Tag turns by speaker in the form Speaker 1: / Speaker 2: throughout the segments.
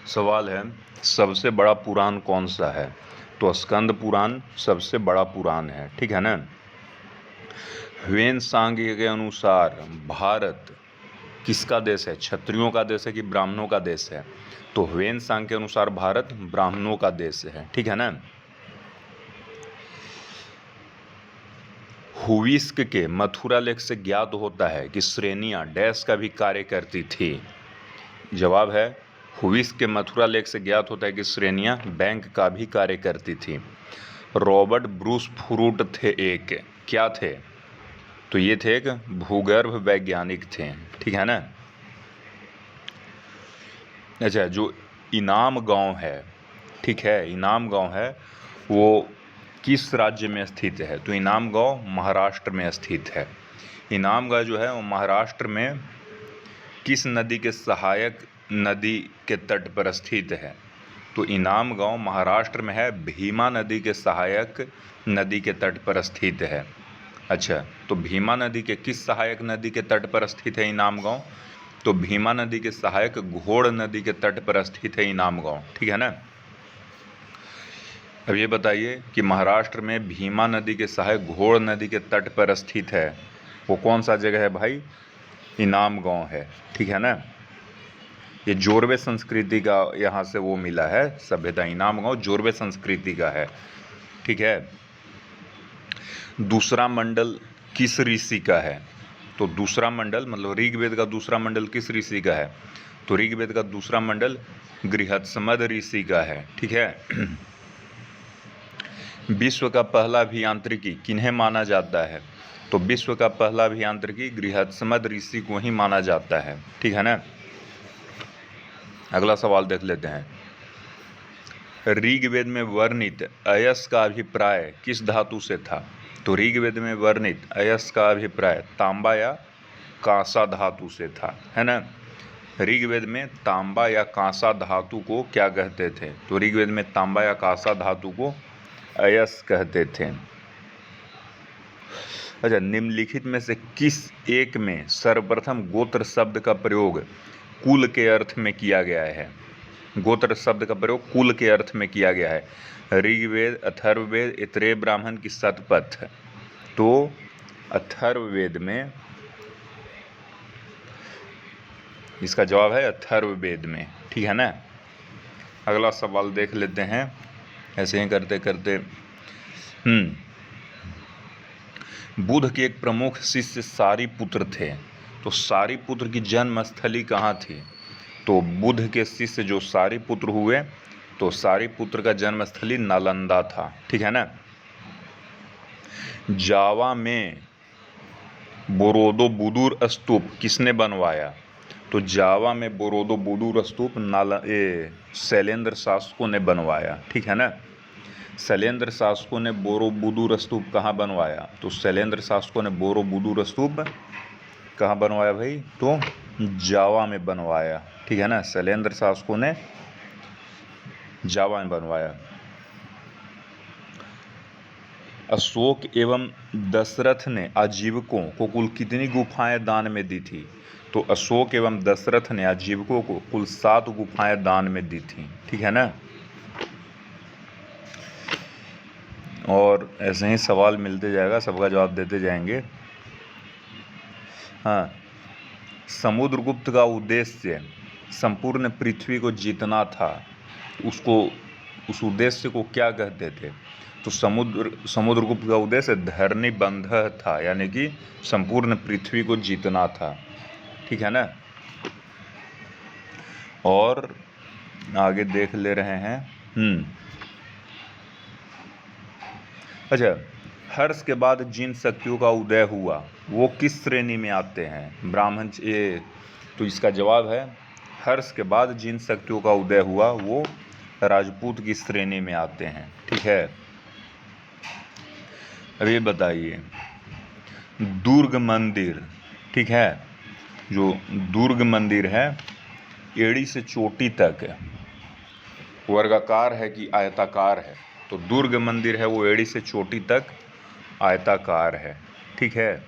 Speaker 1: सवाल है, सबसे बड़ा पुराण कौन सा है? तो स्कंद पुराण सबसे बड़ा पुराण है, ठीक है ना। ह्वेन-त्सांग के अनुसार भारत किसका देश है? क्षत्रियों का देश है कि ब्राह्मणों का देश है? तो ह्वेन-त्सांग के अनुसार भारत ब्राह्मणों का देश है, ठीक है ना। हुविस्क के मथुरा लेख से ज्ञात होता है कि श्रेणियां डैश का भी कार्य करती थी। जवाब है, हुविस्क के मथुरा लेख से ज्ञात होता है कि श्रेणियां बैंक का भी कार्य करती थी। रॉबर्ट ब्रूस फ्रूट थे एक, क्या थे? तो ये थे एक भूगर्भ वैज्ञानिक थे, ठीक है ना। अच्छा, जो इनाम गांव है, ठीक है, इनाम गांव है वो किस राज्य में स्थित है? तो इनाम गांव महाराष्ट्र में स्थित है। इनाम गांव जो है वो महाराष्ट्र में किस नदी के सहायक नदी के तट पर स्थित है? तो इनाम गांव महाराष्ट्र में है, भीमा नदी के सहायक नदी के तट पर स्थित है। अच्छा, तो भीमा नदी के किस सहायक नदी के तट पर स्थित है इनाम गांव? तो भीमा नदी के सहायक घोड़ नदी के तट पर स्थित है इनाम गांव, ठीक है ना। अब ये बताइए कि महाराष्ट्र में भीमा नदी के सहायक घोड़ नदी के तट पर स्थित है, वो कौन सा जगह है भाई? इनाम गांव है, ठीक है ना। ये जोरवे संस्कृति का यहाँ से वो मिला है सभ्यता। इनाम गांव जोरवे संस्कृति का है, ठीक है। दूसरा मंडल किस ऋषि का है? तो दूसरा मंडल मतलब ऋग्वेद का दूसरा मंडल किस ऋषि का है? तो ऋग्वेद का दूसरा मंडल गृहत्समद ऋषि का है, ठीक है। विश्व का पहला अभियांत्रिकी किन्हें माना जाता है? तो विश्व का पहला अभियांत्रिकी गृहत्समद ऋषि को ही माना जाता है, ठीक है ना। अगला सवाल देख लेते हैं। ऋग्वेद में वर्णित अयस का अभिप्राय किस धातु से था? तो ऋग्वेद में वर्णित अयस का अभिप्राय तांबा या कांसा धातु से था, है ना। ऋग्वेद में तांबा या कांसा धातु को क्या कहते थे? तो ऋग्वेद में तांबा या कांसा धातु को अयस कहते थे। अच्छा, निम्नलिखित में से किस एक में सर्वप्रथम गोत्र शब्द का प्रयोग कुल के अर्थ में किया गया है? गोत्र शब्द का प्रयोग कुल के अर्थ में किया गया है। ऋग्वेद, अथर्ववेद, ऐतरेय ब्राह्मण की शतपथ? तो अथर्ववेद में, इसका जवाब है अथर्ववेद में, ठीक है ना। अगला सवाल देख लेते हैं, ऐसे ही करते करते। बुध के एक प्रमुख शिष्य सारिपुत्र थे, तो सारिपुत्र की जन्मस्थली कहाँ थी? तो बुध के शिष्य जो सारिपुत्र हुए, तो सारिपुत्र का जन्मस्थली नालंदा था, ठीक है ना। जावा में बोरोदोबुदुर स्तूप किसने बनवाया? तो जावा में बोरोदोबुदुर स्तूप शैलेंद्र शासकों ने बनवाया, ठीक है ना। शैलेंद्र शासकों ने बोरोबुदुर स्तूप कहाँ बनवाया? तो शैलेंद्र शासकों ने बोरोबुदुर स्तूप कहाँ बनवाया भाई? तो जावा में बनवाया, ठीक है ना। शैलेंद्र शासकों ने जावा में बनवाया। अशोक एवं दशरथ ने आजीविकों को कुल कितनी गुफाएं दान में दी थी? तो अशोक एवं दशरथ ने आजीविकों को कुल 7 गुफाएं दान में दी थी, ठीक है ना। और ऐसे ही सवाल मिलते जाएगा, सबका जवाब देते जाएंगे। हाँ, समुद्रगुप्त का उद्देश्य संपूर्ण पृथ्वी को जीतना था, उस उद्देश्य को क्या कहते थे? तो समुद्रगुप्त का उद्देश्य धरणी बंध था, यानी कि संपूर्ण पृथ्वी को जीतना था, ठीक है ना। और आगे देख ले रहे हैं। अच्छा, हर्ष के बाद जिन शक्तियों का उदय हुआ वो किस श्रेणी में आते हैं? ब्राह्मण तो इसका जवाब है, हर्ष के बाद जिन शक्तियों का उदय हुआ वो राजपूत की श्रेणी में आते हैं, ठीक है। अब ये बताइए, दुर्ग मंदिर, ठीक है, जो दुर्ग मंदिर है एड़ी से चोटी तक वर्गाकार है कि आयताकार है? तो दुर्ग मंदिर है वो एड़ी से चोटी तक आयताकार है, ठीक है।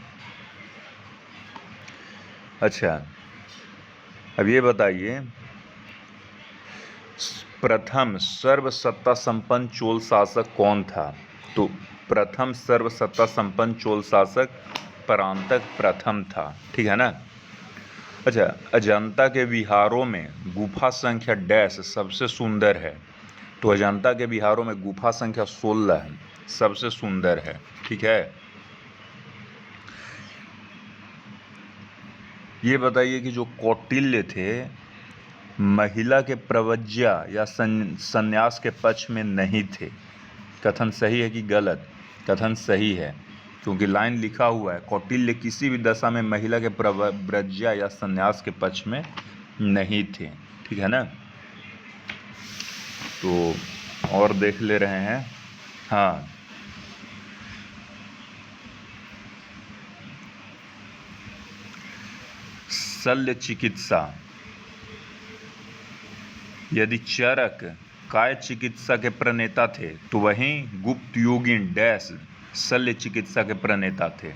Speaker 1: अच्छा, अब ये बताइए प्रथम सर्वसत्ता संपन्न चोल शासक कौन था? तो प्रथम सर्वसत्ता संपन्न चोल शासक परांतक प्रथम था। ठीक है ना। अच्छा, अजंता के विहारों में गुफा संख्या डैश सबसे सुंदर है? तो अजंता के विहारों में गुफा संख्या 16 सबसे सुंदर है। ठीक है। ये बताइए कि जो कौटिल्य थे महिला के प्रवज्या या संन्यास के पक्ष में नहीं थे। कथन सही है कि गलत? कथन सही है, क्योंकि लाइन लिखा हुआ है कौटिल्य किसी भी दशा में महिला के प्रवज्या या संन्यास के पक्ष में नहीं थे। ठीक है ना। तो और देख ले रहे हैं। हाँ, शल्य चिकित्सा, यदि चरक काय चिकित्सा के प्रणेता थे तो वहीं गुप्त योगिन डैश शल्य चिकित्सा के प्रणेता थे।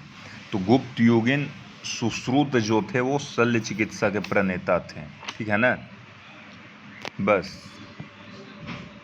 Speaker 1: तो गुप्त योगिन सुश्रुत जो थे वो शल्य चिकित्सा के प्रणेता थे। ठीक है ना। बस।